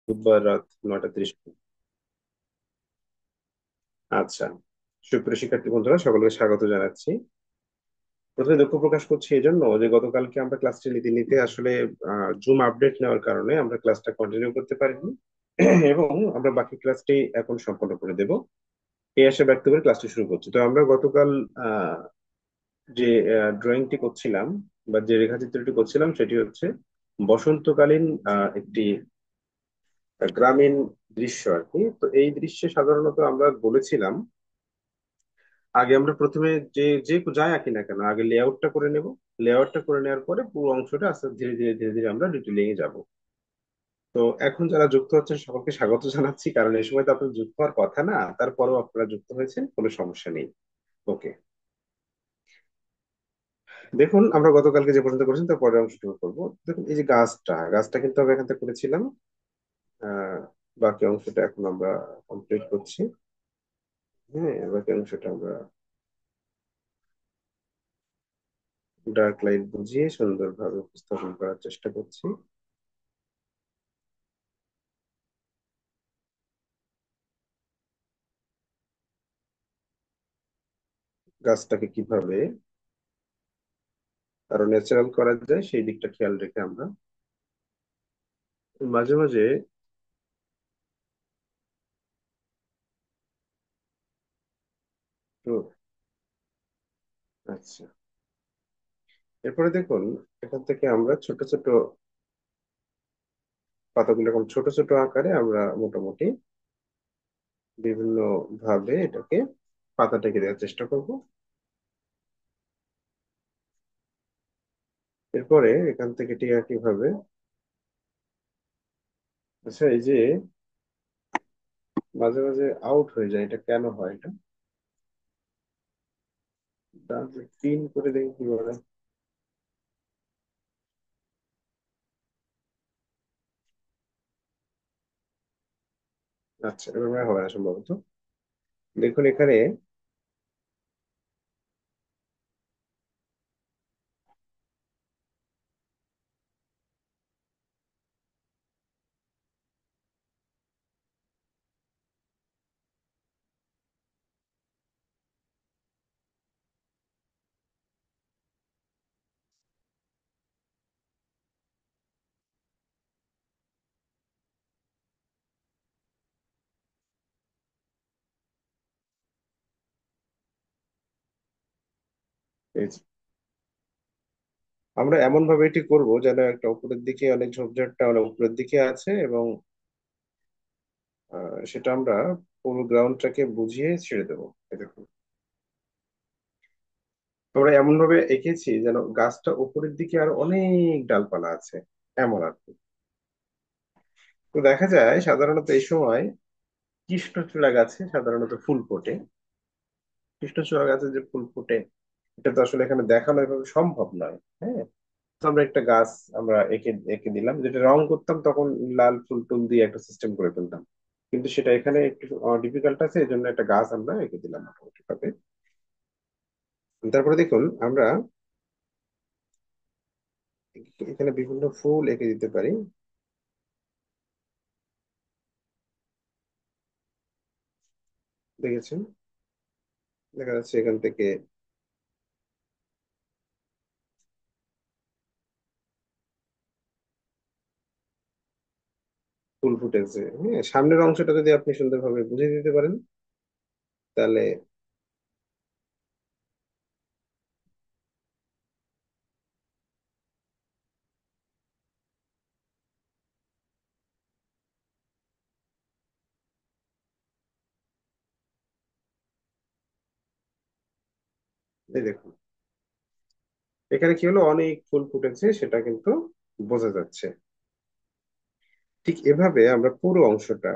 বুধবার রাত 9:30। আচ্ছা, সুপ্রিয় শিক্ষার্থী বন্ধুরা, সকলকে স্বাগত জানাচ্ছি। প্রথমে দুঃখ প্রকাশ করছি এই জন্য যে গতকালকে আমরা ক্লাসটি নিতে নিতে আসলে জুম আপডেট নেওয়ার কারণে আমরা ক্লাসটা কন্টিনিউ করতে পারিনি। এবং আমরা বাকি ক্লাসটি এখন সম্পন্ন করে দেব। এই আশা ব্যক্ত করে ক্লাসটি শুরু করছি। তো আমরা গতকাল আহ, যে ড্রয়িংটি করছিলাম বা যে রেখাচিত্রটি করছিলাম সেটি হচ্ছে বসন্তকালীন একটি গ্রামীণ দৃশ্য আর কি। তো এই দৃশ্যে সাধারণত আমরা বলেছিলাম আগে আমরা প্রথমে যে যে যাই আঁকি না কেন আগে লেআউটটা করে নেব। লেআউটটা করে নেওয়ার পরে পুরো অংশটা আস্তে ধীরে ধীরে ধীরে ধীরে আমরা ডিটেলিং এ যাব। তো এখন যারা যুক্ত হচ্ছেন সকলকে স্বাগত জানাচ্ছি, কারণ এই সময় তো আপনার যুক্ত হওয়ার কথা না, তারপরেও আপনারা যুক্ত হয়েছেন, কোনো সমস্যা নেই। ওকে, দেখুন আমরা গতকালকে যে পর্যন্ত করেছি তার পরের অংশটুকু করবো। দেখুন এই যে গাছটা কিন্তু আমরা এখান থেকে করেছিলাম। আহ বাকি অংশটা এখন আমরা কমপ্লিট করছি। হ্যাঁ, বাকি অংশটা আমরা ডার্ক লাইট বুঝিয়ে সুন্দরভাবে উপস্থাপন করার চেষ্টা করছি। গাছটাকে কিভাবে আরো ন্যাচারাল করা যায় সেই দিকটা খেয়াল রেখে আমরা মাঝে মাঝে একটু। আচ্ছা, এরপরে দেখুন এখান থেকে আমরা ছোট ছোট পাতাগুলো এরকম ছোট ছোট আকারে আমরা মোটামুটি বিভিন্ন ভাবে এটাকে পাতাটাকে দেওয়ার চেষ্টা করব। এরপরে এখান থেকে ঠিক একই ভাবে। আচ্ছা, এই যে মাঝে মাঝে আউট হয়ে যায়, এটা কেন হয়? এটা পিন করে দেখি কি বলে। আচ্ছা, এবার মনে হয় হবে না সম্ভবত। দেখুন এখানে এই যে, আমরা এমন ভাবে এটি করব যেন একটা উপরের দিকে অনেক ঝোপঝাড়টা অনেক উপরের দিকে আছে, এবং সেটা আমরা পুরো গ্রাউন্ডটাকে বুঝিয়ে ছেড়ে দেবো। এই দেখুন আমরা এমন ভাবে এঁকেছি যেন গাছটা উপরের দিকে আর অনেক ডালপালা আছে, এমন আর কি। তো দেখা যায় সাধারণত এই সময় কৃষ্ণচূড়া গাছে সাধারণত ফুল ফোটে। কৃষ্ণচূড়া গাছে যে ফুল ফোটে এটা তো আসলে এখানে দেখানো এভাবে সম্ভব নয়। হ্যাঁ, তো আমরা একটা গাছ আমরা এঁকে এঁকে দিলাম, যেটা রং করতাম তখন লাল ফুল টুল দিয়ে একটা সিস্টেম করে ফেলতাম, কিন্তু সেটা এখানে একটু ডিফিকাল্ট আছে, এই জন্য একটা গাছ আমরা এঁকে দিলাম মোটামুটি ভাবে। তারপরে দেখুন আমরা এখানে বিভিন্ন ফুল এঁকে দিতে পারি। দেখেছেন, দেখা যাচ্ছে এখান থেকে ফুল ফুটেছে। হ্যাঁ, সামনের অংশটা যদি আপনি সুন্দরভাবে বুঝিয়ে দিতে পারেন তাহলে। এই দেখুন এখানে কি হলো, অনেক ফুল ফুটেছে সেটা কিন্তু বোঝা যাচ্ছে। ঠিক এভাবে আমরা পুরো অংশটা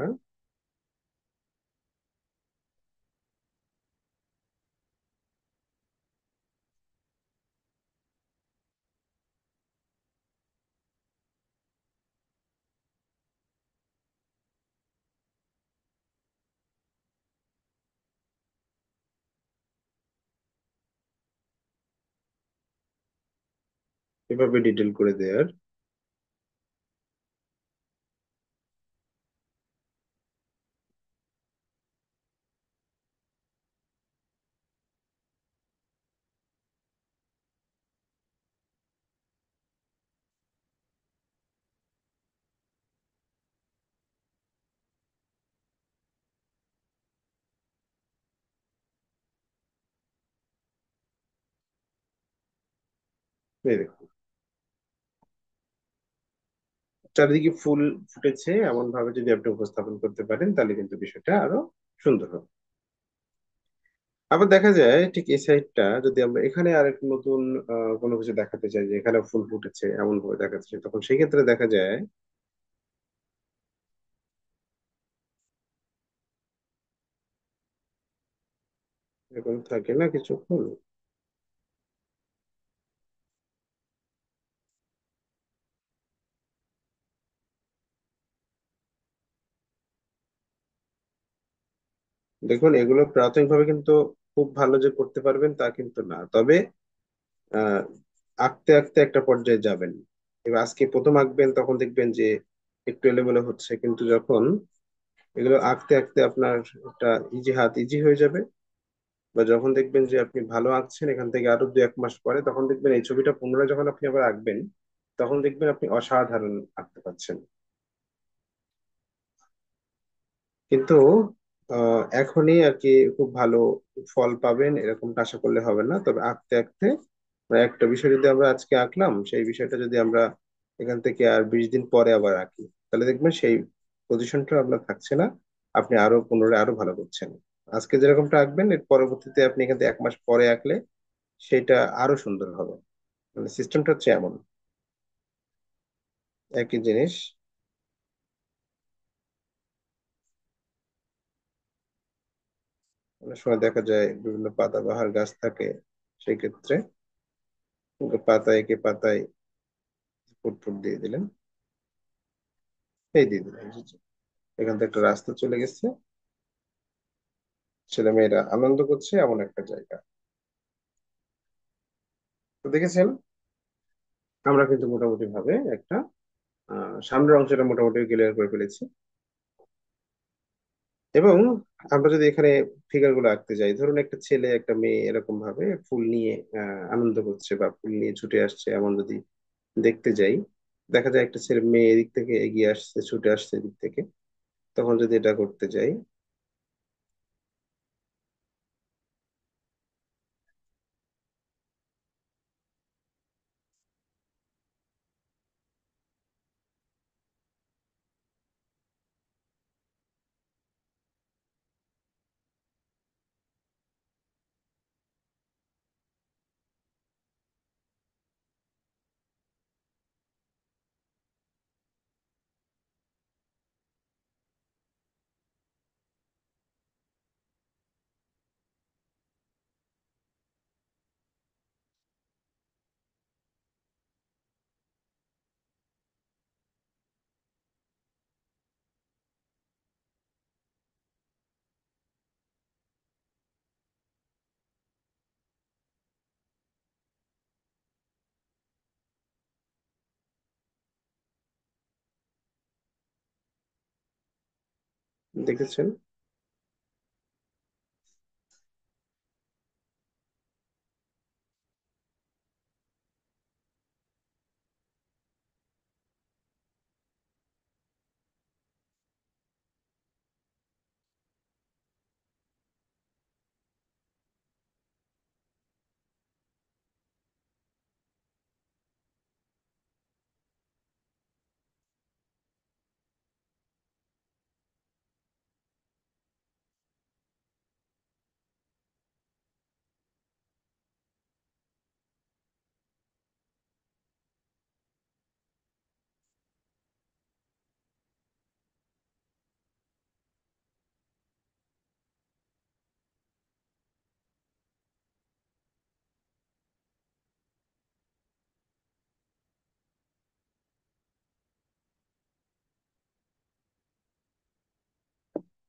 এভাবে ডিটেল করে দেওয়ার। এই দেখুন, চারিদিকে ফুল ফুটেছে এমন ভাবে যদি আপনি উপস্থাপন করতে পারেন তাহলে কিন্তু বিষয়টা আরো সুন্দর হবে। আবার দেখা যায় ঠিক এই সাইডটা যদি আমরা এখানে আরেক নতুন কোনো কিছু দেখাতে চাই যে এখানে ফুল ফুটেছে এমন ভাবে দেখাতে চাই, তখন সেই ক্ষেত্রে দেখা যায় এরকম থাকে না কিছু ফুল। দেখুন, এগুলো প্রাথমিকভাবে কিন্তু খুব ভালো যে করতে পারবেন তা কিন্তু না, তবে আহ আঁকতে আঁকতে একটা পর্যায়ে যাবেন। এবার আজকে প্রথম আঁকবেন তখন দেখবেন যে একটু এলোমেলো হচ্ছে, কিন্তু যখন এগুলো আঁকতে আঁকতে আপনার একটা হাত ইজি হয়ে যাবে, বা যখন দেখবেন যে আপনি ভালো আঁকছেন এখান থেকে আরো 2-1 মাস পরে, তখন দেখবেন এই ছবিটা পুনরায় যখন আপনি আবার আঁকবেন তখন দেখবেন আপনি অসাধারণ আঁকতে পারছেন। কিন্তু এখনই আর কি খুব ভালো ফল পাবেন এরকমটা আশা করলে হবে না, তবে আঁকতে আঁকতে একটা বিষয় যদি আমরা আজকে আঁকলাম সেই বিষয়টা যদি আমরা এখান থেকে আর 20 দিন পরে আবার আঁকি, তাহলে দেখবেন সেই পজিশনটা আপনার থাকছে না, আপনি আরো পুনরায় আরো ভালো করছেন। আজকে যেরকমটা আঁকবেন এর পরবর্তীতে আপনি এখান থেকে 1 মাস পরে আঁকলে সেটা আরো সুন্দর হবে। মানে সিস্টেমটা হচ্ছে এমন, একই জিনিস। অনেক সময় দেখা যায় বিভিন্ন পাতাবাহার গাছ থাকে, সেই ক্ষেত্রে পাতায় একে পাতায় ফুট ফুট দিয়ে দিলেন, এই দিয়ে দিলেন, এখান থেকে একটা রাস্তা চলে গেছে, ছেলেমেয়েরা আনন্দ করছে এমন একটা জায়গা। তো দেখেছেন, আমরা কিন্তু মোটামুটি ভাবে একটা সামনের অংশটা মোটামুটি ক্লিয়ার করে ফেলেছি। এবং আমরা যদি এখানে ফিগার গুলো আঁকতে যাই, ধরুন একটা ছেলে একটা মেয়ে এরকম ভাবে ফুল নিয়ে আনন্দ করছে বা ফুল নিয়ে ছুটে আসছে এমন যদি দেখতে যাই, দেখা যায় একটা ছেলে মেয়ে এদিক থেকে এগিয়ে আসছে ছুটে আসছে এদিক থেকে, তখন যদি এটা করতে যাই, দেখেছেন।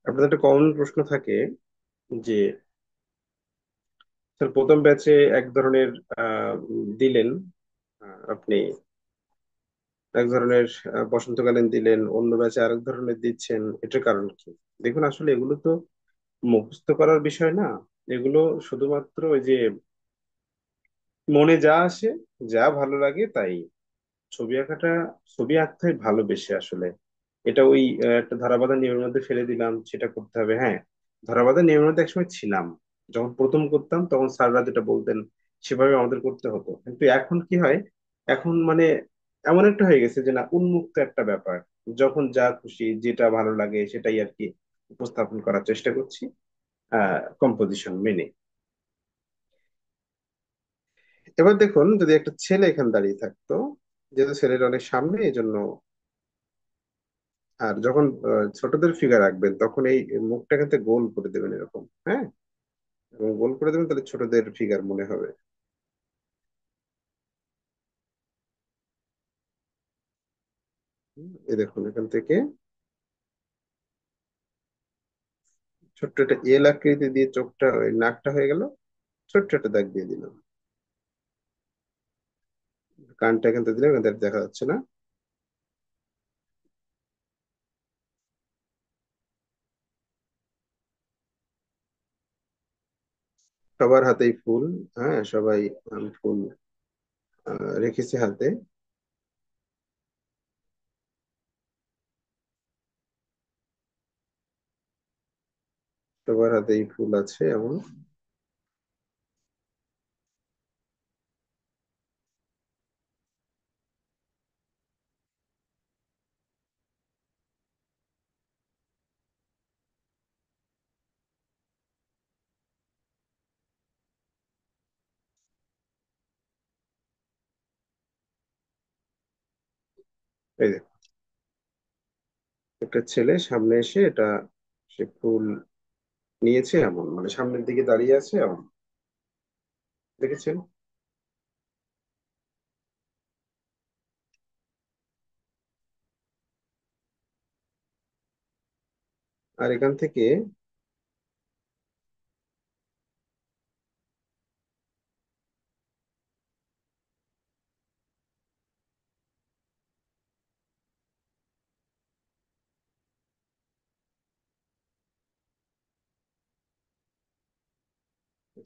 আপনাদের একটা কমন প্রশ্ন থাকে যে স্যার প্রথম ব্যাচে এক ধরনের দিলেন, আপনি এক ধরনের বসন্তকালীন দিলেন, অন্য ব্যাচে আরেক ধরনের দিচ্ছেন, এটার কারণ কি? দেখুন, আসলে এগুলো তো মুখস্থ করার বিষয় না, এগুলো শুধুমাত্র ওই যে মনে যা আসে, যা ভালো লাগে তাই। ছবি আঁকাটা, ছবি আঁকতে হয় ভালোবেসে আসলে। এটা ওই একটা ধরাবাঁধা নিয়মের মধ্যে ফেলে দিলাম সেটা করতে হবে, হ্যাঁ। ধরাবাঁধা নিয়মের মধ্যে একসময় ছিলাম, যখন প্রথম করতাম তখন স্যাররা যেটা বলতেন সেভাবে আমাদের করতে হতো, কিন্তু এখন কি হয়, এখন মানে এমন একটা হয়ে গেছে যে না, উন্মুক্ত একটা ব্যাপার, যখন যা খুশি যেটা ভালো লাগে সেটাই আর কি উপস্থাপন করার চেষ্টা করছি, কম্পোজিশন মেনে। এবার দেখুন, যদি একটা ছেলে এখানে দাঁড়িয়ে থাকতো, যেহেতু ছেলের অনেক সামনে এই জন্য, আর যখন ছোটদের ফিগার রাখবেন তখন এই মুখটা কিন্তু গোল করে দেবেন এরকম, হ্যাঁ, এবং গোল করে দেবেন, তাহলে ছোটদের ফিগার মনে হবে। এই দেখুন এখান থেকে ছোট্ট একটা এল আকৃতি দিয়ে চোখটা, ওই নাকটা হয়ে গেল, ছোট্ট একটা দাগ দিয়ে দিলাম। কানটা এখান থেকে দিলাম, এখান থেকে দেখা যাচ্ছে না। সবার হাতেই ফুল, হ্যাঁ সবাই ফুল রেখেছে হাতে। সবার হাতেই ফুল আছে এমন। এই যে একটা ছেলে সামনে এসে এটা, সে ফুল নিয়েছে এমন, মানে সামনের দিকে দাঁড়িয়ে আছে এমন, দেখেছেন? আর এখান থেকে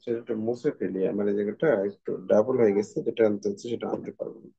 সেটা মুছে ফেলি, আমার এই জায়গাটা একটু ডাবল হয়ে গেছে, যেটা আনতে হচ্ছে সেটা আনতে পারবো না।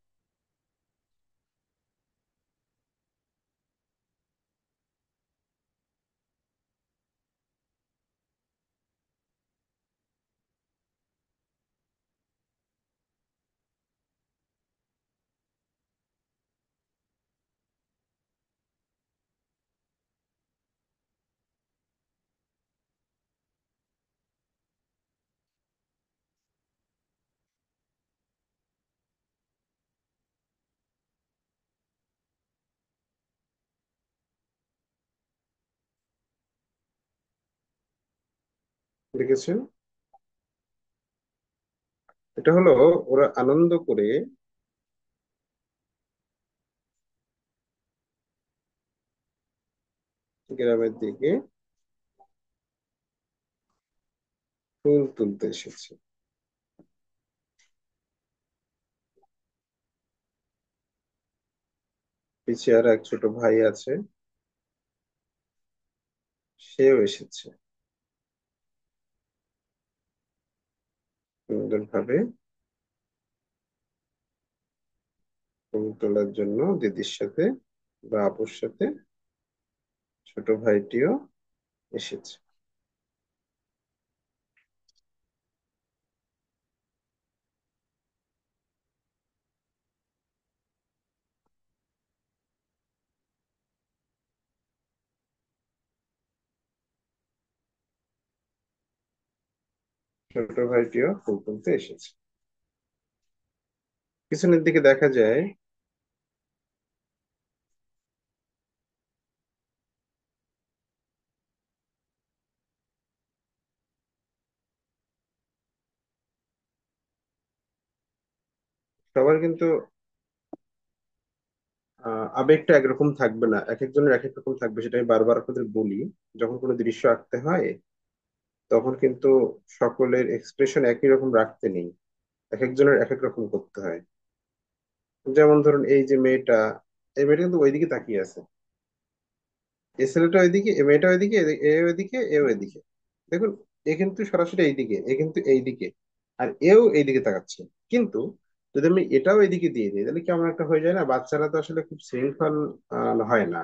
দেখেছেন? এটা হলো ওরা আনন্দ করে গ্রামের দিকে ফুল তুলতে এসেছে। পিছিয়ে আর এক ছোট ভাই আছে, সেও এসেছে সুন্দর ভাবে ফুল তোলার জন্য দিদির সাথে বা আপুর সাথে। ছোট ভাইটিও এসেছে। ছোট ভাইটিও ফুল তুলতে এসেছে। পিছনের দিকে দেখা যায় সবার কিন্তু আবেগটা একরকম থাকবে না, এক একজনের এক এক রকম থাকবে, সেটা আমি বারবার আপনাদের বলি। যখন কোনো দৃশ্য আঁকতে হয় তখন কিন্তু সকলের এক্সপ্রেশন একই রকম রাখতে নেই, এক একজনের এক এক রকম করতে হয়। যেমন ধরুন এই যে মেয়েটা, এই মেয়েটা কিন্তু ওইদিকে তাকিয়ে আছে, এই ছেলেটা ওইদিকে, এই মেয়েটা ওইদিকে, এ ওইদিকে, এ ওইদিকে। দেখুন, এ কিন্তু সরাসরি এইদিকে, এ কিন্তু এইদিকে, আর এও এইদিকে তাকাচ্ছে। কিন্তু যদি আমি এটাও এইদিকে দিয়ে দিই, তাহলে কেমন একটা হয়ে যায় না? বাচ্চারা তো আসলে খুব শৃঙ্খল হয় না,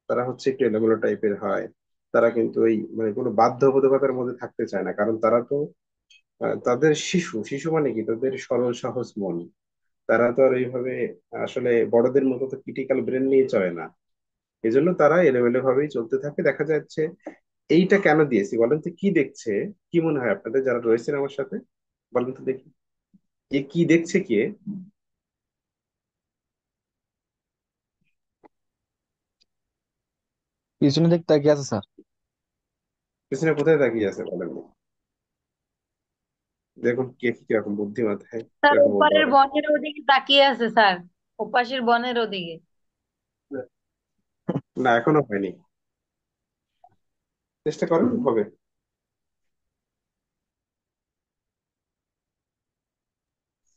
তারা হচ্ছে একটু এলোমেলো টাইপের হয়। তারা কিন্তু ওই মানে কোনো বাধ্যবাধকতার মধ্যে থাকতে চায় না, কারণ তারা তো তাদের শিশু শিশু মানে কি, তাদের সরল সহজ মন। তারা তো আর এইভাবে আসলে বড়দের মতো তো ক্রিটিক্যাল ব্রেন নিয়ে চলে না। এই জন্য তারা এলোমেলো ভাবেই চলতে থাকে, দেখা যাচ্ছে। এইটা কেন দিয়েছি বলেন তো, কি দেখছে? কি মনে হয় আপনাদের যারা রয়েছেন আমার সাথে? বলেন তো দেখি, এ কি দেখছে কে? পিছনে দিক তাকিয়ে আছে স্যার। পিছনে কোথায় তাকিয়ে আছে বলেন? দেখুন কে কিরকম বুদ্ধি মাথায়, স্যার কিরকম ওপারের উদ্ভাবন। বনের ওদিকে তাকিয়ে আছে স্যার, ওপাশের বনের ওদিকে। না, এখনো হয়নি। চেষ্টা করেন, হবে।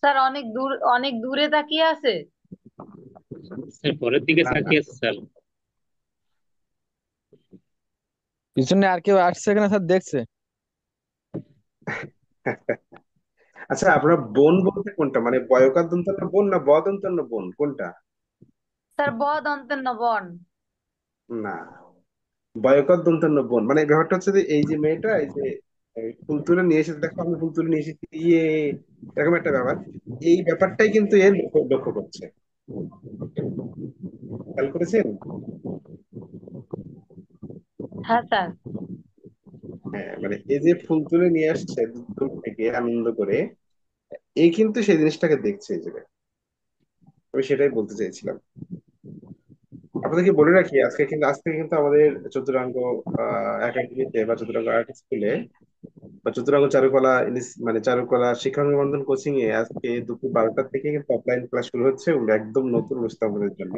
স্যার অনেক দূর, অনেক দূরে তাকিয়ে আছে। স্যার পরের দিকে না না। তাকিয়ে আছে স্যার। পিছনে আর কেউ আসছে কিনা স্যার দেখছে। আচ্ছা, আপনার বোন বলতে কোনটা, মানে বয়কার দন্তান্ন বোন না বদন্তান্ন বোন, কোনটা? স্যার ব দন্তের ন বন। না, বয়কট দন্তান্ন বোন, মানে ব্যাপারটা হচ্ছে যে এই যে মেয়েটা, এই যে ফুল তুলে নিয়ে এসেছে, দেখো আমি ফুল তুলে নিয়ে এসেছি, ইয়ে, এরকম একটা ব্যাপার। এই ব্যাপারটাই কিন্তু এর লক্ষ্য লক্ষ্য করছে। খেয়াল করেছেন? হ্যাঁ স্যার। হ্যাঁ, মানে এই যে ফুল তুলে নিয়ে আসছে দূর থেকে আনন্দ করে, এই কিন্তু সেই জিনিসটাকে দেখছে এই জায়গায়। আমি সেটাই বলতে চাইছিলাম। আপনাদেরকে বলে রাখি, আজ থেকে কিন্তু আমাদের চতুরাঙ্গ একাডেমিতে বা চতুরাঙ্গ আর্ট স্কুলে বা চতুরাঙ্গ চারুকলা মানে চারুকলা শিক্ষা নিবন্ধন কোচিং এ আজকে দুপুর 12টার থেকে কিন্তু অফলাইন ক্লাস শুরু হচ্ছে, একদম নতুন উপস্থাপনের জন্য।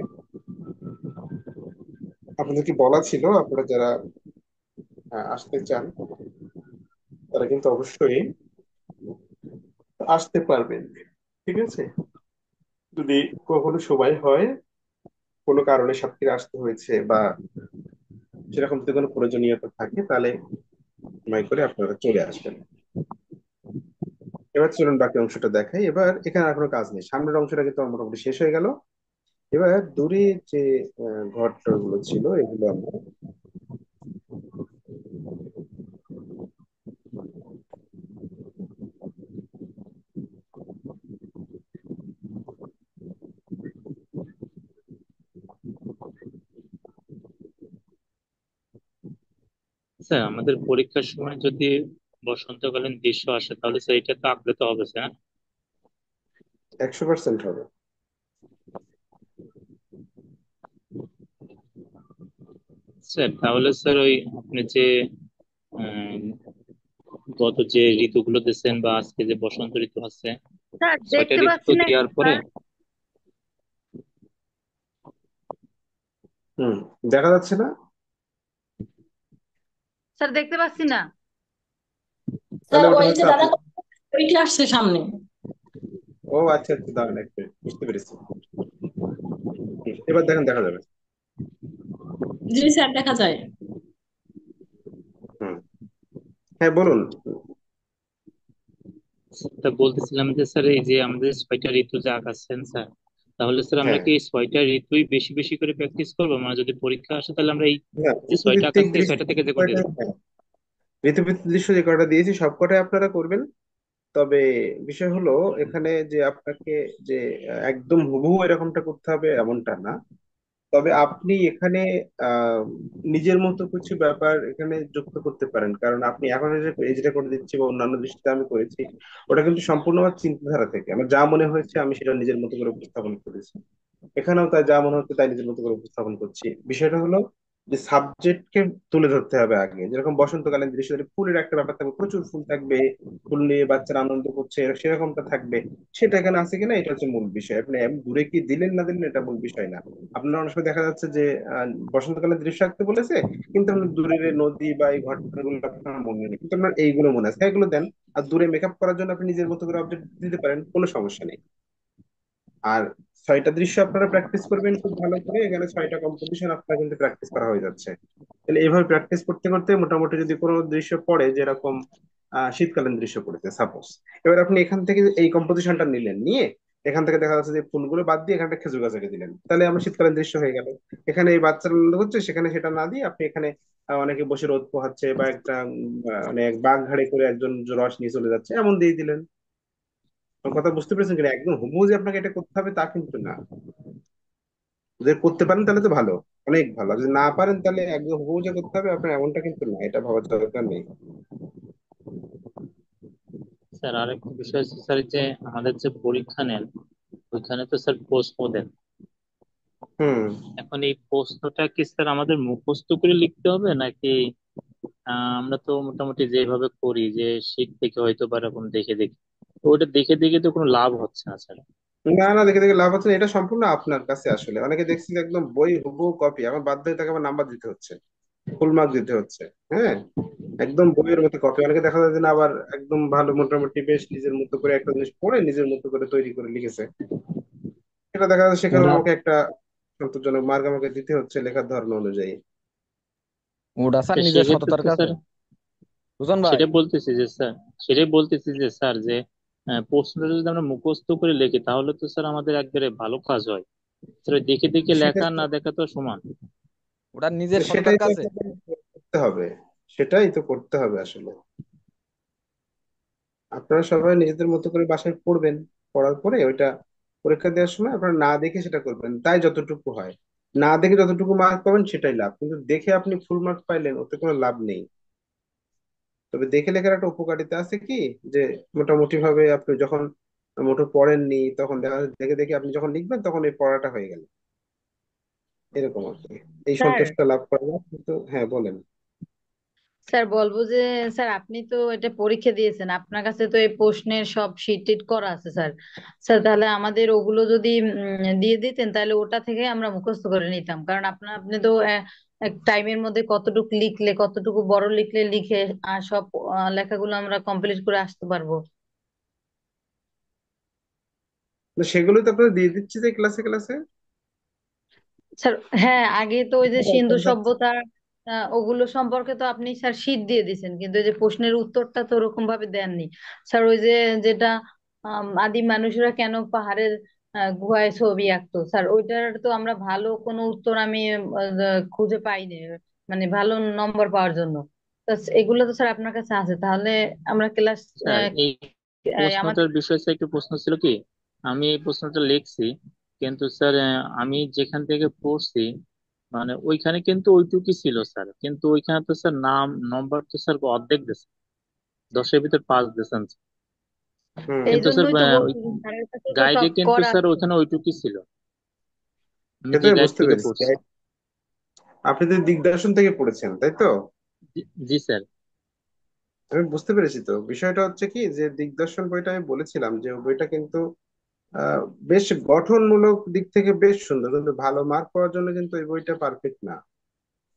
আপনাদেরকে বলা ছিল, আপনারা যারা আসতে চান তারা কিন্তু অবশ্যই আসতে পারবেন। ঠিক আছে? যদি কখনো সময় হয়, কোনো কারণে সাতক্ষীরা আসতে হয়েছে বা সেরকম যদি কোনো প্রয়োজনীয়তা থাকে, তাহলে সময় করে আপনারা চলে আসবেন। এবার চলুন বাকি অংশটা দেখাই। এবার এখানে আর কোনো কাজ নেই, সামনের অংশটা কিন্তু আমার মোটামুটি শেষ হয়ে গেল। এবার দূরে যে ঘর টর গুলো ছিল এগুলো আমরা। স্যার আমাদের পরীক্ষার সময় যদি বসন্তকালীন দৃশ্য আসে তাহলে স্যার এটা তো আঁকতে হবে স্যার। 100% হবে। স্যার তাহলে স্যার ওই আপনি যে আহ, গত যে ঋতুগুলো দিচ্ছেন বা আজকে যে বসন্ত ঋতু আছে, স্যার ছয়টা দেখতে ঋতু পাচ্ছি না দেওয়ার পরে। স্যার। হুম, দেখা যাচ্ছে না? স্যার দেখতে পাচ্ছি না। তাহলে স্যার ওটা ওই যে হয়তো দাদা আপনার। ওইটা আসছে সামনে। ও আচ্ছা আচ্ছা, দাঁড়ান এক মিনিট, বুঝতে পেরেছি। এবার দেখেন, দেখা যাবে। জি স্যার দেখা যায়। হুম, হ্যাঁ বলুন। তা বলতেছিলাম যে স্যার এই যে আমাদের ছয়টা ঋতু যা আঁকাচ্ছেন স্যার, তাহলে স্যার আমরা হ্যাঁ, কি এই ছয়টা ঋতুই বেশি বেশি করে প্র্যাকটিস করবো, মানে যদি পরীক্ষা আসে তাহলে আমরা এই হ্যাঁ, যে ছয়টা ঋতুভিত্তিক আঁকাচ্ছি এই দৃশ্য ছয়টা থেকে যে কোনটা কয়টা, দেবো। হ্যাঁ, ঋতুভিত্তিক দৃশ্য যে কয়টা দিয়েছি সব কটাই আপনারা করবেন। তবে বিষয় হলো এখানে যে আপনাকে যে একদম হুবহু এরকমটা করতে হবে এমনটা না। তবে আপনি এখানে আহ নিজের মতো কিছু ব্যাপার এখানে যুক্ত করতে পারেন, কারণ আপনি এখন এই যেটা করে দিচ্ছি বা অন্যান্য দৃষ্টিতে আমি করেছি, ওটা কিন্তু সম্পূর্ণ আমার চিন্তাধারা থেকে আমার যা মনে হয়েছে আমি সেটা নিজের মতো করে উপস্থাপন করেছি। এখানেও তাই যা মনে হচ্ছে তাই নিজের মতো করে উপস্থাপন করছি। বিষয়টা হলো যে সাবজেক্টকে তুলে ধরতে হবে আগে, যেরকম বসন্তকালীন দৃশ্য ফুলের একটা ব্যাপার থাকবে, প্রচুর ফুল থাকবে, ফুল নিয়ে বাচ্চারা আনন্দ করছে সেরকমটা থাকবে। সেটা এখানে আছে কিনা এটা হচ্ছে মূল বিষয়। আপনি দূরে কি দিলেন না দিলেন এটা মূল বিষয় না। আপনার অনেক সময় দেখা যাচ্ছে যে বসন্তকালীন দৃশ্য আঁকতে বলেছে, কিন্তু আপনার দূরের এই নদী বা এই ঘটনাগুলো আপনার মনে নেই, কিন্তু আপনার এইগুলো মনে আছে, হ্যাঁ, এগুলো দেন। আর দূরে মেকআপ করার জন্য আপনি নিজের মতো করে অবজেক্ট দিতে পারেন, কোনো সমস্যা নেই। আর 6টা দৃশ্য আপনারা প্র্যাকটিস করবেন খুব ভালো করে, এখানে 6টা কম্পোজিশন আপনারা কিন্তু প্র্যাকটিস করা হয়ে যাচ্ছে। তাহলে এইভাবে প্র্যাকটিস করতে করতে মোটামুটি যদি কোনো দৃশ্য পড়ে, যেরকম শীতকালীন দৃশ্য পড়েছে সাপোজ, এবার আপনি এখান থেকে এই কম্পোজিশনটা নিলেন, নিয়ে এখান থেকে দেখা যাচ্ছে যে ফুলগুলো বাদ দিয়ে এখানটা খেজুর গাছ এঁকে দিলেন, তাহলে আমার শীতকালীন দৃশ্য হয়ে গেল। এখানে এই বাচ্চারা আনন্দ করছে, সেখানে সেটা না দিয়ে আপনি এখানে অনেকে বসে রোদ পোহাচ্ছে বা একটা মানে এক বাঘ ঘাড়ে করে একজন রস নিয়ে চলে যাচ্ছে এমন দিয়ে দিলেন। আমার কথা বুঝতে পেরেছেন কিনা? একদম হুবহু যে আপনাকে এটা করতে হবে তা কিন্তু না। যদি করতে পারেন তাহলে তো ভালো, অনেক ভালো। আর যদি না পারেন তাহলে একদম হুবহু যে করতে হবে আপনার এমনটা কিন্তু না, এটা ভাবার দরকার নেই। স্যার আরেকটা বিষয় হচ্ছে স্যার, যে আমাদের যে পরীক্ষা নেন ওইখানে তো স্যার প্রশ্ন দেন। হুম। এখন এই প্রশ্নটা কি স্যার আমাদের মুখস্থ করে লিখতে হবে নাকি আমরা তো মোটামুটি যেভাবে করি যে শীট থেকে হয়তো বা এরকম দেখে দেখে, তো ওটা দেখে দেখে তো কোনো লাভ হচ্ছে না স্যার। না না, দেখে দেখে লাভ হচ্ছে না, এটা সম্পূর্ণ আপনার কাছে। আসলে অনেকে দেখছি যে একদম বই হুবহু কপি, এখন বাধ্য হয়ে তাকে আবার নাম্বার দিতে হচ্ছে, ফুল মার্ক দিতে হচ্ছে। হ্যাঁ, একদম বইয়ের মতো কপি। অনেকে দেখা যায় যে না, আবার একদম ভালো মোটামুটি বেশ নিজের মতো করে একটা জিনিস পড়ে নিজের মতো করে তৈরি করে লিখেছে, সেটা দেখা যাচ্ছে সেখানে ওটা আমাকে একটা সন্তোষজনক মার্ক আমাকে দিতে হচ্ছে লেখার ধর্ম অনুযায়ী। ওটা স্যার তো নিজের সেক্ষেত্রে সততার তো কাছে, স্যার, বুঝলেন ভাই? সেটা বলতেছি যে স্যার, সেটাই বলতেছি যে স্যার যে প্রশ্নটা যদি আমরা মুখস্থ করে লিখি তাহলে তো স্যার আমাদের একবারে ভালো কাজ হয়। স্যার ওই দেখে দেখে সেটাই লেখা তো, না দেখা তো সমান। ওটা নিজের সততার সেটাই তো কাছে। আপনাকে করতে হবে, সেটাই তো করতে হবে আসলে। আপনারা সবাই নিজেদের মতো করে বাসায় পড়বেন, পড়ার পরে ওইটা পরীক্ষা দেওয়ার সময় আপনারা না দেখে সেটা করবেন, তাই যতটুকু হয়। না দেখে যতটুকু মার্ক পাবেন সেটাই লাভ, কিন্তু দেখে আপনি ফুল মার্ক পাইলেন ওতে কোনো লাভ নেই। তবে দেখে লেখার একটা উপকারিতা আছে কি, যে মোটামুটি ভাবে আপনি যখন মোটো পড়েননি তখন দেখা যাচ্ছে দেখে দেখে আপনি যখন লিখবেন তখন এই পড়াটা হয়ে গেল, এরকম আর কি। এই স্যার সন্তোষটা লাভ করা যায় কিন্তু। হ্যাঁ বলেন। স্যার বলবো যে স্যার আপনি তো এটা পরীক্ষা দিয়েছেন, আপনার কাছে তো এই প্রশ্নের সব শিট টিট করা আছে স্যার। স্যার তাহলে আমাদের ওগুলো যদি দিয়ে দিতেন তাহলে ওটা থেকে আমরা মুখস্থ করে নিতাম, কারণ আপনি তো এক টাইমের মধ্যে কতটুকু লিখলে কতটুকু বড় লিখলে লিখে আর সব লেখাগুলো আমরা কমপ্লিট করে আসতে পারবো। তো সেগুলো তো আপনাদের দিয়ে দিচ্ছি যে ক্লাসে ক্লাসে। স্যার হ্যাঁ, আগে তো ওই যে সিন্ধু সভ্যতা ওগুলো সম্পর্কে তো আপনি স্যার শীট দিয়ে দিয়েছেন, কিন্তু ওই যে প্রশ্নের উত্তরটা তো ওরকম ভাবে দেননি স্যার। ওই যে যেটা আদিম মানুষরা কেন পাহাড়ের গুহায় ছবি আঁকতো স্যার, ওইটার তো আমরা ভালো কোনো উত্তর আমি খুঁজে পাইনি, মানে ভালো নম্বর পাওয়ার জন্য। তো এগুলো তো স্যার আপনার কাছে আছে, তাহলে আমরা ক্লাস স্যার এই আমাদের। প্রশ্নটার বিষয় স্যার একটু প্রশ্ন ছিল কি, আমি এই প্রশ্নটা লিখছি কিন্তু স্যার আমি যেখান থেকে পড়ছি মানে ওইখানে কিন্তু ওইটুকুই ছিল স্যার, কিন্তু ওইখানে তো স্যার নাম নম্বর তো স্যার অর্ধেক দিয়েছে, 10-এর ভিতর 5 দিয়েছেন। হুম। এই কিন্তু স্যার জন্যই তো ওই বলছি যে স্যারের কাছে তো গাইডে সব কিন্তু করা স্যার আছে। ওইখানে ওইটুকুই ছিল, আমি সে তো যে আমি গাইড বুঝতে থেকে পেরেছি। পড়ছি। আপনি তো দিগদর্শন থেকে পড়েছেন তাই তো? জি জি স্যার। আমি বুঝতে পেরেছি। তো বিষয়টা হচ্ছে কি, যে দিগদর্শন বইটা আমি বলেছিলাম যে ওই বইটা কিন্তু আহ, বেশ গঠনমূলক দিক থেকে বেশ সুন্দর, কিন্তু ভালো মার্ক পাওয়ার জন্য কিন্তু এই বইটা পারফেক্ট না।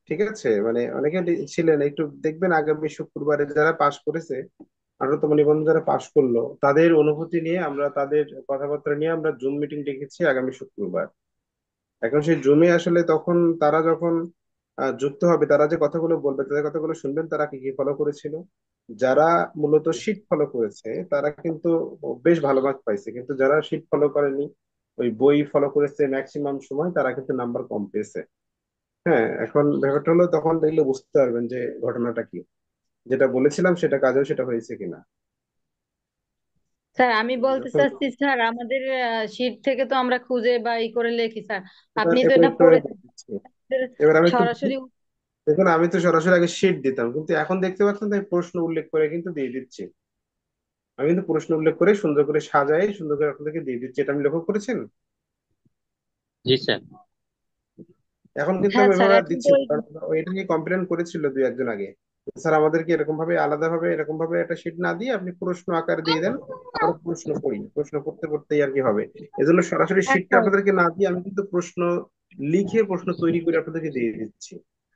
ঠিক আছে, মানে অনেকে ছিলেন, একটু দেখবেন আগামী শুক্রবারে যারা পাশ করেছে, 18তম নিবন্ধন যারা পাশ করলো তাদের অনুভূতি নিয়ে আমরা, তাদের কথাবার্তা নিয়ে আমরা জুম মিটিং ডেকেছি আগামী শুক্রবার। এখন সেই জুমে আসলে তখন তারা যখন যুক্ত হবে, তারা যে কথাগুলো বলবে, তাদের কথাগুলো শুনবেন, তারা কি কি ফলো করেছিল। যারা মূলত শীট ফলো করেছে তারা কিন্তু বেশ ভালো মার্ক পাইছে, কিন্তু যারা শীট ফলো করেনি, ওই বই ফলো করেছে ম্যাক্সিমাম সময়, তারা কিন্তু নাম্বার কম পেয়েছে। হ্যাঁ, এখন ব্যাপারটা হলো তখন দেখলে বুঝতে পারবেন যে ঘটনাটা কি, যেটা বলেছিলাম সেটা কাজেও সেটা হয়েছে কিনা। স্যার আমি বলতে যখন চাচ্ছি স্যার, আমাদের শীট থেকে তো আমরা খুঁজে বা ই করে লিখি স্যার। এবার আপনি তো এবার এটা একটু আমি পড়েছেন, বলছি। আমাদের এবার আমি একটু সরাসরি। দেখুন, আমি তো সরাসরি আগে শীট দিতাম, কিন্তু এখন দেখতে পাচ্ছেন তাই প্রশ্ন উল্লেখ করে কিন্তু দিয়ে দিচ্ছি। আমি কিন্তু প্রশ্ন উল্লেখ করে সুন্দর করে সাজাই সুন্দর করে আপনাদেরকে দিয়ে দিচ্ছি, এটা আমি লক্ষ্য করেছেন। জি স্যার। এখন কিন্তু হ্যাঁ আমি স্যার, এভাবে আর এখন তো দিচ্ছি না, কারণ এটা নিয়ে কমপ্লেন করেছিল দুই একজন আগে। স্যার আমাদেরকে এরকম ভাবে আলাদা ভাবে এরকম ভাবে একটা শীট না দিয়ে আপনি প্রশ্ন আকারে দিয়ে দেন, আমরা প্রশ্ন করি, প্রশ্ন করতে করতেই আর কি হবে। এজন্য সরাসরি হ্যাঁ শীটটা স্যার। আপনাদেরকে না দিয়ে আমি কিন্তু প্রশ্ন লিখে প্রশ্ন তৈরি করে আপনাদেরকে দিয়ে দিচ্ছি।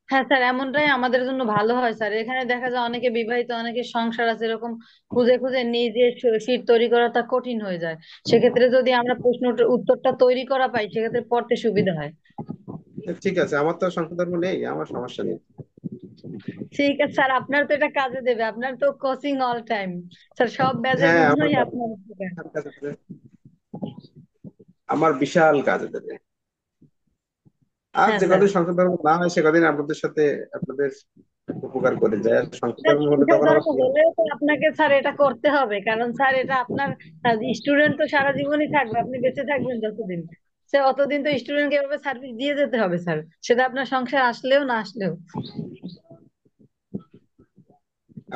হ্যাঁ স্যার, এমনটাই আমাদের জন্য ভালো হয় স্যার। এখানে দেখা যায় অনেকে বিবাহিত, অনেকে সংসার আছে, এরকম খুঁজে খুঁজে নিজে শীট তৈরি করাটা কঠিন হয়ে যায়। সেক্ষেত্রে যদি আমরা প্রশ্ন উত্তরটা তৈরি করা পাই সেক্ষেত্রে পড়তে সুবিধা হয়। ঠিক আছে, আমার তো সংখ্যা ধর্ম নেই, আমার সমস্যা নেই। ঠিক আছে স্যার, আপনার তো এটা কাজে দেবে, আপনার তো কোচিং অল টাইম স্যার, সব ব্যাচের হ্যাঁ, আমার জন্যই আপনার উপকার। কাছে আমার বিশাল কাজে দেবে। আর হ্যাঁ যে স্যার। কদিন সংসদ ধর্ম না হয় সে কদিন আপনাদের সাথে আপনাদের উপকার করে যায়, আর সংসদ স্যার, ধর্ম হলে সংসার তখন আবার ধর্ম কি হবে? হলেও তো আপনাকে স্যার এটা করতে হবে, কারণ স্যার এটা আপনার স্টুডেন্ট তো সারা জীবনই থাকবে, আপনি বেঁচে থাকবেন যতদিন, সে অতদিন তো স্টুডেন্টকে এভাবে সার্ভিস দিয়ে যেতে হবে স্যার, সেটা আপনার সংসার আসলেও না আসলেও।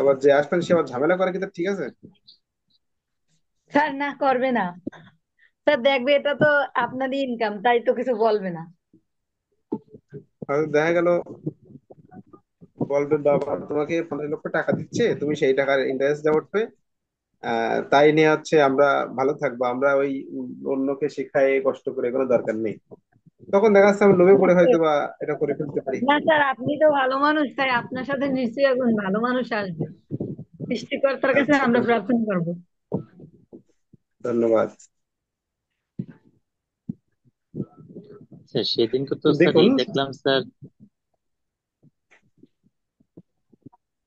আবার যে আসবেন সে আবার ঝামেলা করে, কিন্তু ঠিক আছে। স্যার না, করবে না। স্যার দেখবে এটা তো আপনারই ইনকাম, তাই তো কিছু বলবে না। হয়তো দেখা গেল বলবে বাবা তোমাকে 15 লক্ষ টাকা দিচ্ছে, তুমি সেই টাকার ইন্টারেস্ট যা উঠবে তাই নিয়ে হচ্ছে আমরা ভালো থাকবো, আমরা ওই অন্যকে শিখায় কষ্ট করে কোনো দরকার নেই। তখন দেখা যাচ্ছে আমি লোভে পড়ে হয়তো বা এটা করে ফেলতে পারি। না স্যার, আপনি তো ভালো মানুষ, তাই আপনার সাথে নিশ্চয়ই একজন ভালো মানুষ আসবে। সৃষ্টিকর্তার কাছে আচ্ছা, আমরা প্রার্থনা করবো। স্যার ধন্যবাদ। সেদিনকে তো স্যার দেখুন, দেখলাম স্যার।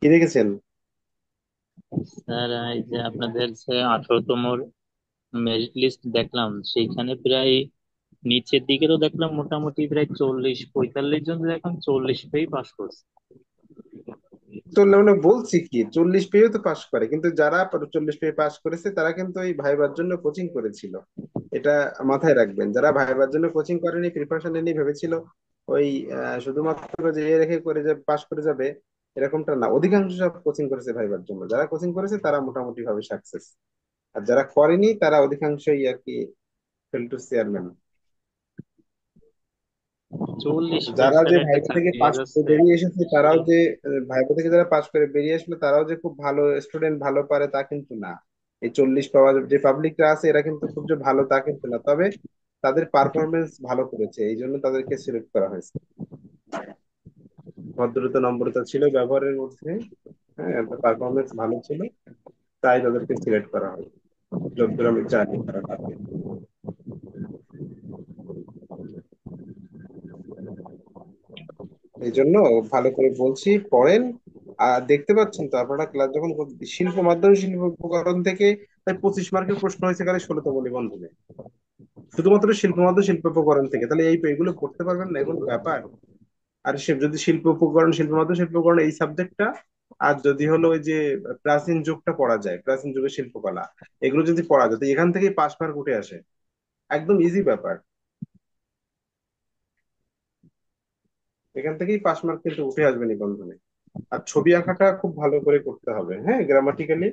কি দেখেছেন? স্যার এই যে আপনাদের যে 18তম মেরিট লিস্ট দেখলাম, সেইখানে প্রায় নিচের দিকে তো দেখলাম মোটামুটি প্রায় 40-45 জন দেখলাম 40 পেয়ে পাস করছে। চললে মানে বলছি কি 40 পেয়েও তো পাশ করে, কিন্তু যারা 40 পেয়ে পাশ করেছে তারা কিন্তু ওই ভাইবার জন্য কোচিং করেছিল। এটা মাথায় রাখবেন, যারা ভাইবার জন্য কোচিং করেনি, প্রিপারেশন নেয়নি, ভেবেছিল ওই শুধুমাত্র যে এ রেখে করে যে পাশ করে যাবে, এরকমটা না। অধিকাংশ সব কোচিং করেছে ভাইবার জন্য, যারা কোচিং করেছে তারা মোটামুটি ভাবে সাকসেস, আর যারা করেনি তারা অধিকাংশই আর কি ফেল টু চেয়ারম্যান। 40 পেয়ে যারা স্যার যে একটা ভাইবা থেকে চাকরি পাশ হয়ে করে যাচ্ছে। বেরিয়ে এসেছে তারাও যে ভাইবা থেকে যারা পাশ করে বেরিয়ে আসলো তারাও যে খুব ভালো স্টুডেন্ট, ভালো পারে তা কিন্তু না। এই 40 পাওয়া যে পাবলিকরা আছে এরা কিন্তু খুব যে ভালো তা কিন্তু না, তবে তাদের পারফরমেন্স ভালো করেছে এই জন্য তাদেরকে সিলেক্ট করা হয়েছে। ভদ্রতা নম্রতা ছিল ব্যবহারের মধ্যে, হ্যাঁ, পারফরমেন্স ভালো ছিল, তাই তাদেরকে সিলেক্ট করা হয়, যতদূর আমি জানি তারা পারবে। এই জন্য ভালো করে বলছি, পড়েন। আর দেখতে পাচ্ছেন তো আপনারা ক্লাস যখন শিল্প মাধ্যম শিল্প উপকরণ থেকে প্রায় 25 মার্কের প্রশ্ন হয়েছে খালি 16তম নিবন্ধনে, শুধুমাত্র শিল্প মাধ্যম শিল্প উপকরণ থেকে। তাহলে এই এগুলো পড়তে পারবেন না, এখন ব্যাপার। আর সে যদি শিল্প উপকরণ শিল্প মাধ্যম শিল্প উপকরণ এই সাবজেক্টটা, আর যদি হলো ওই যে প্রাচীন যুগটা পড়া যায়, প্রাচীন যুগের শিল্পকলা, এগুলো যদি পড়া যায় তো এখান থেকেই পাস মার্ক উঠে আসে, একদম ইজি ব্যাপার। এখান থেকেই পাস মার্ক কিন্তু উঠে আসবে নিবন্ধনে। আর ছবি আঁকাটা খুব ভালো করে করতে হবে, হ্যাঁ, গ্রামাটিক্যালি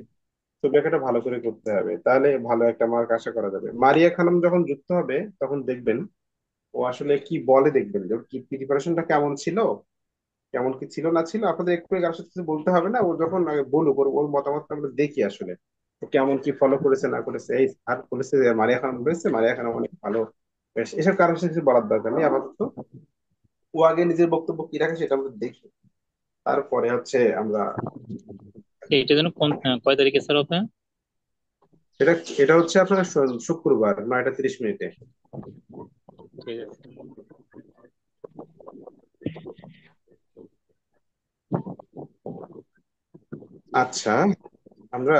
ছবি আঁকাটা ভালো করে করতে হবে, তাহলে ভালো একটা মার্ক আশা করা যাবে। মারিয়া খানম যখন যুক্ত হবে তখন দেখবেন ও আসলে কি বলে, দেখবেন যে ওর কি প্রিপারেশনটা কেমন ছিল, কেমন কি ছিল না ছিল। আপনাদের একটু কারোর সাথে কিছু বলতে হবে না, ও যখন আগে বলুক, ওর ওর মতামতটা আমরা দেখি আসলে ও কেমন কি ফলো করেছে না করেছে। এই আর বলেছে যে মারিয়া খানম বলেছে, মারিয়া খানম অনেক ভালো, বেশ এসব কারোর সাথে কিছু বলার দরকার নেই আপাতত। ও আগে নিজের বক্তব্য কি রাখে সেটা আমরা দেখি, তারপরে হচ্ছে আমরা। এইটা যেন কোন কয় তারিখে স্যার হবে? এটা এটা হচ্ছে আপনার শুক্রবার 9টা 30 মিনিটে। ঠিক আছে। আচ্ছা, আমরা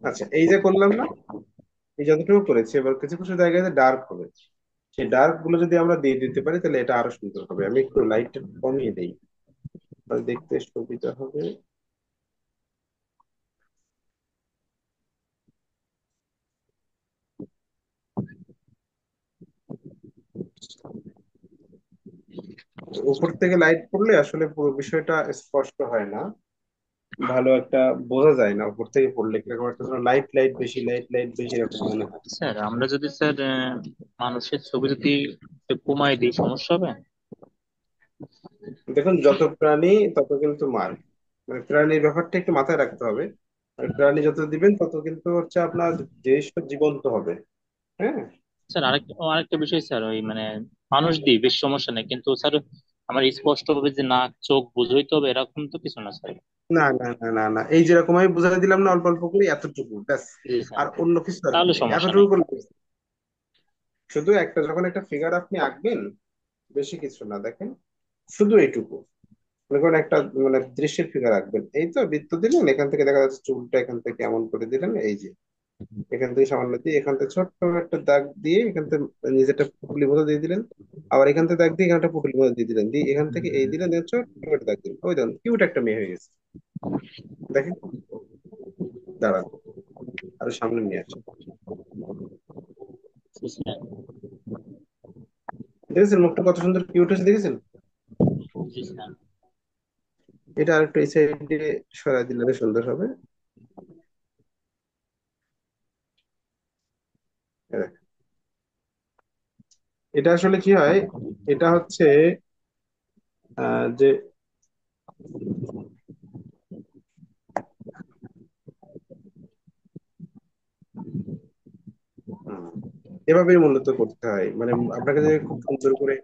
আচ্ছা এই যে করলাম না, এই যতটুকু করেছি এবার কিছু কিছু জায়গায় ডার্ক হবে, সেই ডার্ক গুলো যদি আমরা দিয়ে দিতে পারি তাহলে এটা আরো সুন্দর হবে। আমি একটু লাইটটা কমিয়ে দিই, তাহলে দেখতে সুবিধা হবে। উপর থেকে লাইট পড়লে আসলে পুরো বিষয়টা স্পষ্ট হয় না, ভালো একটা বোঝা যায় না। উপর থেকে পড়লে কিরকম একটা লাইট লাইট বেশি, লাইট লাইট বেশি এরকম মনে হয়। স্যার আমরা যদি স্যার মানুষের ছবি যদি একটু কমাই দিই সমস্যা হবে? দেখুন, যত প্রাণী তত কিন্তু মার, মানে প্রাণীর ব্যাপারটা একটু মাথায় রাখতে হবে। আর প্রাণী যত দিবেন তত কিন্তু হচ্ছে আপনার দেশ জীবন্ত হবে। হ্যাঁ, স্যার আরেকটা বিষয় স্যার, ওই মানে মানুষ দিই বেশ সমস্যা নেই, কিন্তু স্যার আমার স্পষ্ট ভাবে যে নাক চোখ বুঝাইতে হবে এরকম তো কিছু না স্যার। না না না না না, এই যেরকম আমি বুঝাই দিলাম না, অল্প অল্প করে এতটুকু ব্যাস। জি স্যার। আর অন্য কিছু দরকার তাহলে নেই, সমস্যা এতটুকু নেই। করলে হবে। শুধু একটা যখন একটা ফিগার আপনি আঁকবেন, বেশি কিছু না, দেখেন শুধু এইটুকু। মনে করেন একটা মানে দৃশ্যের ফিগার আঁকবেন, এই তো বৃত্ত দিলেন, এখান থেকে দেখা যাচ্ছে চুলটা এখান থেকে এমন করে দিলেন, এই যে এখান থেকে সামান্য দিয়ে এখান থেকে ছোট্ট একটা দাগ দিয়ে এখান থেকে নিজেরটা পুটুলি মতো দিয়ে দিলেন। আবার এখান থেকে দাগ দিয়ে এখানটা পুটুলি মতো দিয়ে দিলেন, দিয়ে এখান থেকে এই দিলেন, দিয়ে ছোট্ট একটা দাগ দিলেন, ওই দেখুন কিউট একটা মেয়ে হয়ে গেছে। দেখেন, দাঁড়ান, আরো সামনে নিয়ে আসেন। জি স্যার। দেখেছেন মুখটা কত সুন্দর কিউট হয়েছে, দেখেছেন? জি স্যার। এটা আরেকটু এই সাইডে সরাই দিলে আরো সুন্দর হবে। এই দেখেন। এটা আসলে কি হয়, এটা হচ্ছে যে হুম, এভাবেই মূলত করতে হয়, মানে আপনাকে যে খুব সুন্দর করে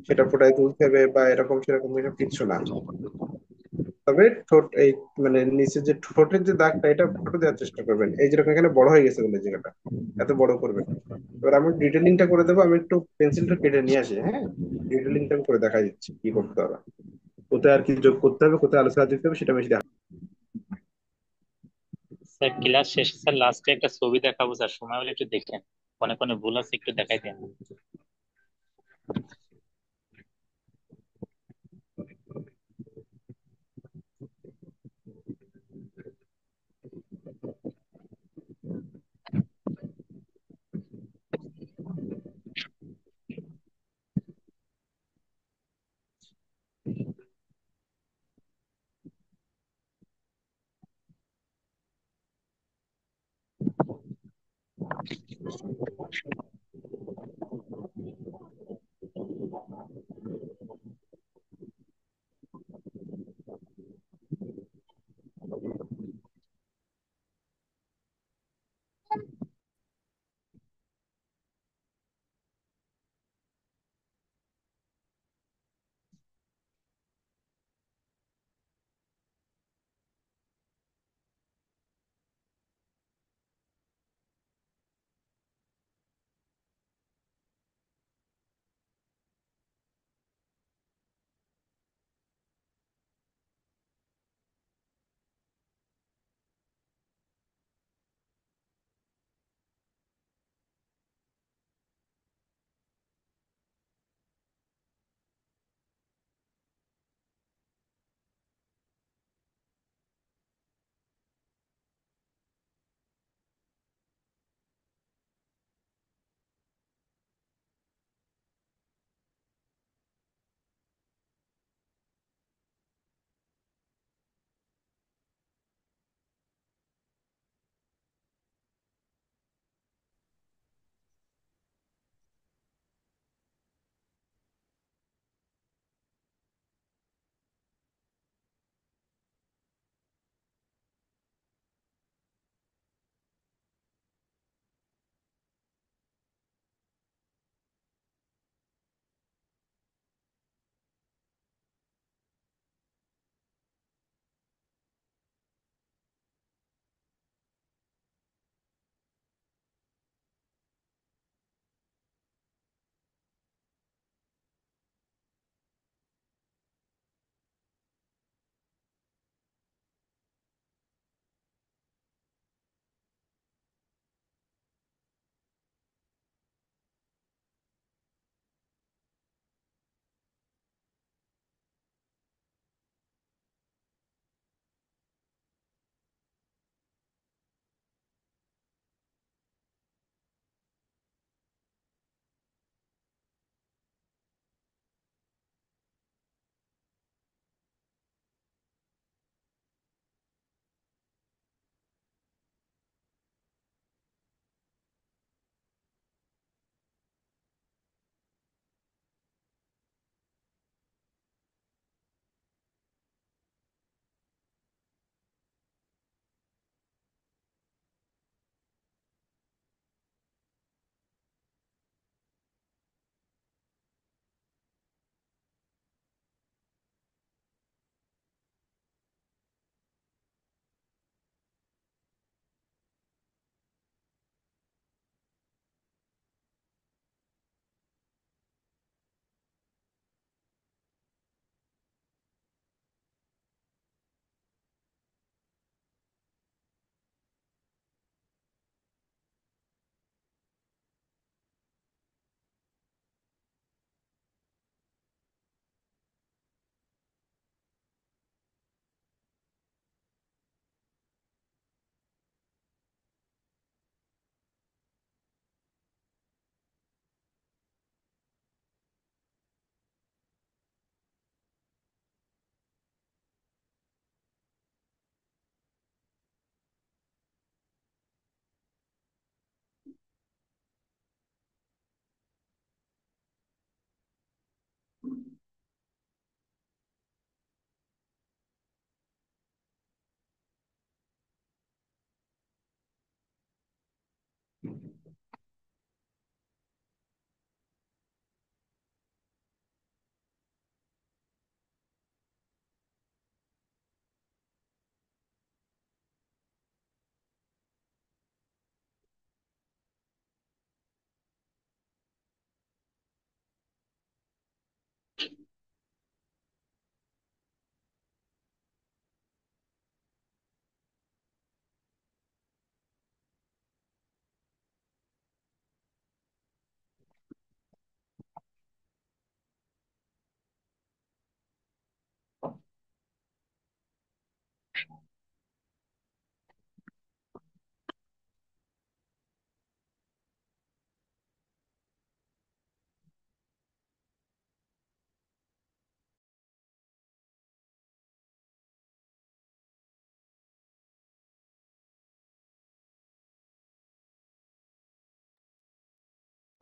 সেটা ফোটায় তুলতে হবে বা এরকম সেরকম এসব কিচ্ছু না। তবে ঠোঁট এই মানে নিচে যে ঠোঁটের যে দাগটা, এটা ফটো দেওয়ার চেষ্টা করবেন, এই যেরকম এখানে বড় হয়ে গেছে বলে জায়গাটা, এত বড় করবেন না। এবার আমি ডিটেলিংটা করে দেবো, আমি একটু পেন্সিলটা কেটে নিয়ে আসি, হ্যাঁ। ডিটেলিংটা আমি করে দেখা দিচ্ছি কি করতে হবে, কোথায় আর কি যোগ করতে হবে, কোথায় আলোচনা দিতে হবে, সেটা আমি দেখাবো। স্যার ক্লাস শেষে স্যার লাস্টে একটা ছবি দেখাবো স্যার, সময় হলে একটু দেখেন। কোনে কোনে ভুল আছে একটু দেখাই দেন।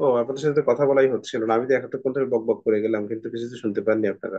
ও, আপনাদের সাথে তো কথা বলাই হচ্ছিল না, আমি তো এতক্ষণ ধরে বক বক করে গেলাম কিন্তু কিছু তো শুনতে পাননি আপনারা।